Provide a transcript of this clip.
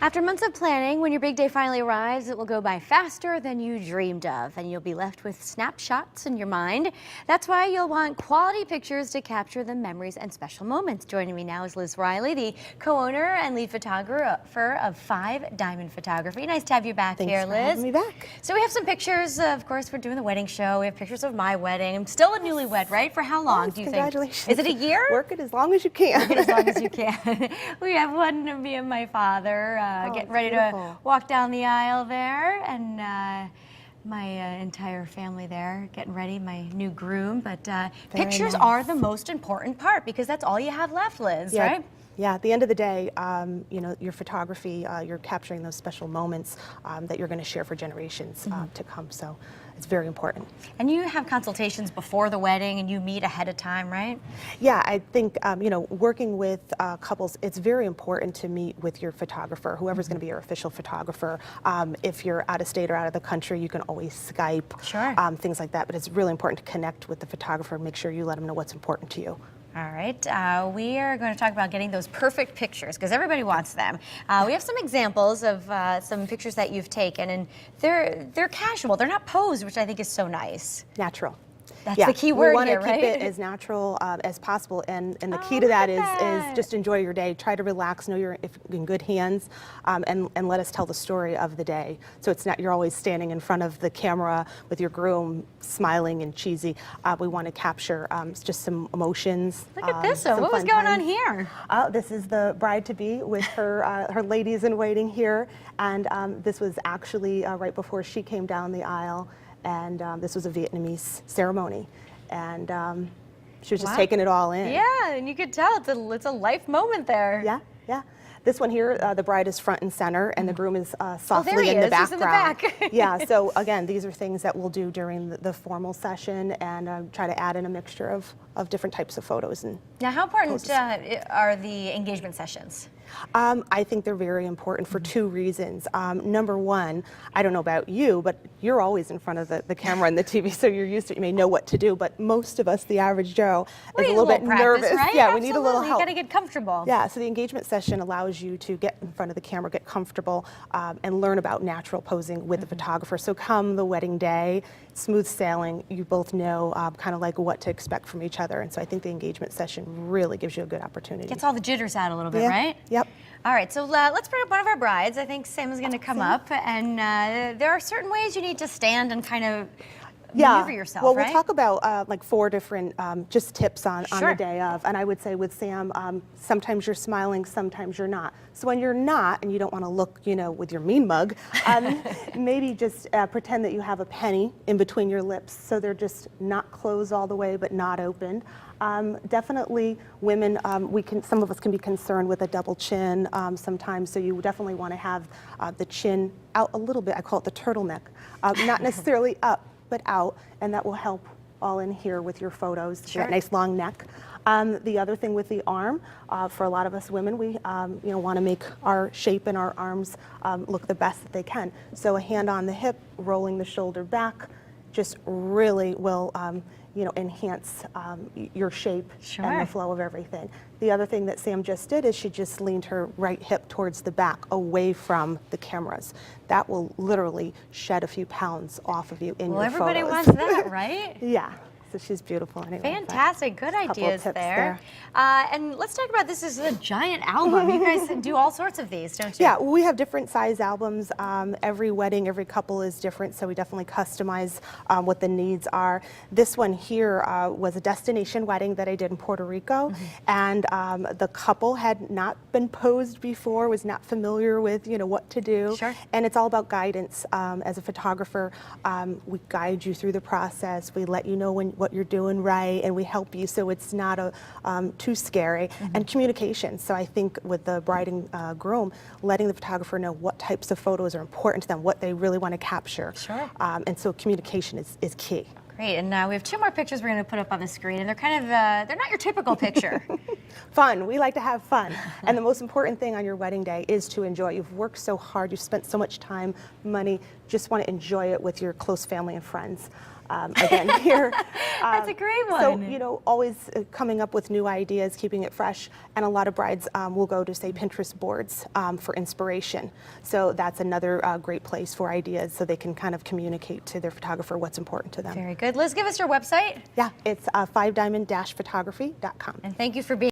After months of planning, when your big day finally arrives, it will go by faster than you dreamed of, and you'll be left with snapshots in your mind. That's why you'll want quality pictures to capture the memories and special moments. Joining me now is Lizz Riley, the co-owner and lead photographer of 5 Diamond Photography. Nice to have you back here, Liz. Thanks for having me back. So we have some pictures, of course, we're doing the wedding show. We have pictures of my wedding. I'm still a newlywed, right? For how long do you think? Congratulations. Is it a year? Work it as long as you can. Work it as long as you can. We have one of me and my father getting ready to walk down the aisle there, and my entire family there getting ready, my new groom. But pictures are the most important part because that's all you have left, Liz, right? Yeah, at the end of the day, you know, your photography, you're capturing those special moments that you're going to share for generations to come. So it's very important. And you have consultations before the wedding, and you meet ahead of time, right? Yeah, I think, you know, working with couples, it's very important to meet with your photographer, whoever's going to be your official photographer. If you're out of state or out of the country, you can always Skype, things like that. But it's really important to connect with the photographer and make sure you let them know what's important to you. All right, we are going to talk about getting those perfect pictures because everybody wants them. We have some examples of some pictures that you've taken, and they're casual. They're not posed, which I think is so nice. Natural. That's the key word here, right? We want to keep it as natural as possible, and the key to that is just enjoy your day. Try to relax, know you're in good hands, and let us tell the story of the day. So it's not you're always standing in front of the camera with your groom smiling and cheesy. We want to capture just some emotions. Look at this one. What was going on here? This is the bride-to-be with her ladies in waiting here, and this was actually right before she came down the aisle. And this was a Vietnamese ceremony, and she was just taking it all in. Yeah, and you could tell it's a life moment there. Yeah, yeah. This one here, the bride is front and center, and the groom is softly in the background. He's in the back. Yeah. So again, these are things that we'll do during the formal session, and try to add in a mixture of different types of photos. And now, how important are the engagement sessions? I think they're very important for 2 reasons. Number one, I don't know about you, but you're always in front of the camera and the TV, so you're used to it. You may know what to do, but most of us, the average Joe, is a little bit nervous. Right? Yeah, Absolutely. we need a little help. You got to get comfortable. Yeah, so the engagement session allows you to get in front of the camera, get comfortable, and learn about natural posing with the photographer. So come the wedding day, smooth sailing, you both know kind of like what to expect from each other. And so I think the engagement session really gives you a good opportunity. Gets all the jitters out a little bit, right? Yep. All right, so let's bring up one of our brides. I think Sam is going to come up, and there are certain ways you need to stand and kind of maneuver yourself, well, right? we'll talk about like 4 different just tips on the day of. And I would say with Sam, sometimes you're smiling, sometimes you're not. So when you're not, and you don't want to look, you know, with your mean mug, maybe just pretend that you have a penny in between your lips, so they're just not closed all the way, but not opened. Definitely women, some of us can be concerned with a double chin sometimes, so you definitely want to have the chin out a little bit. I call it the turtleneck, not necessarily up, but out, and that will help all in here with your photos, that nice long neck. The other thing with the arm, for a lot of us women, we you know, want to make our shape and our arms look the best that they can. So a hand on the hip, rolling the shoulder back, just really will you know, enhance your shape and the flow of everything. The other thing that Sam just did is she just leaned her right hip towards the back, away from the cameras. That will literally shed a few pounds off of you in your photos. Well, everybody wants that, right? Yeah. So she's beautiful anyway. Fantastic, good ideas there. And let's talk about this is a giant album. You guys do all sorts of these, don't you? Yeah, we have different size albums. Every wedding, every couple is different, so we definitely customize what the needs are. This one here was a destination wedding that I did in Puerto Rico, and the couple had not been posed before, was not familiar with, you know, what to do. And it's all about guidance. As a photographer, we guide you through the process. We let you know what you're doing right, and we help you so it's not too scary. And communication. So I think with the bride and groom, letting the photographer know what types of photos are important to them, what they really want to capture. And so communication is key. Great, and we have 2 more pictures we're going to put up on the screen, and they're kind of, they're not your typical picture. Fun, we like to have fun. And the most important thing on your wedding day is to enjoy. You've worked so hard, you've spent so much time, money, just want to enjoy it with your close family and friends. again here. That's a great one. So, you know, always coming up with new ideas, keeping it fresh. And a lot of brides will go to, say, Pinterest boards for inspiration. So that's another great place for ideas so they can kind of communicate to their photographer what's important to them. Very good. Liz, give us your website. Yeah, it's 5diamond-photography.com. And thank you for being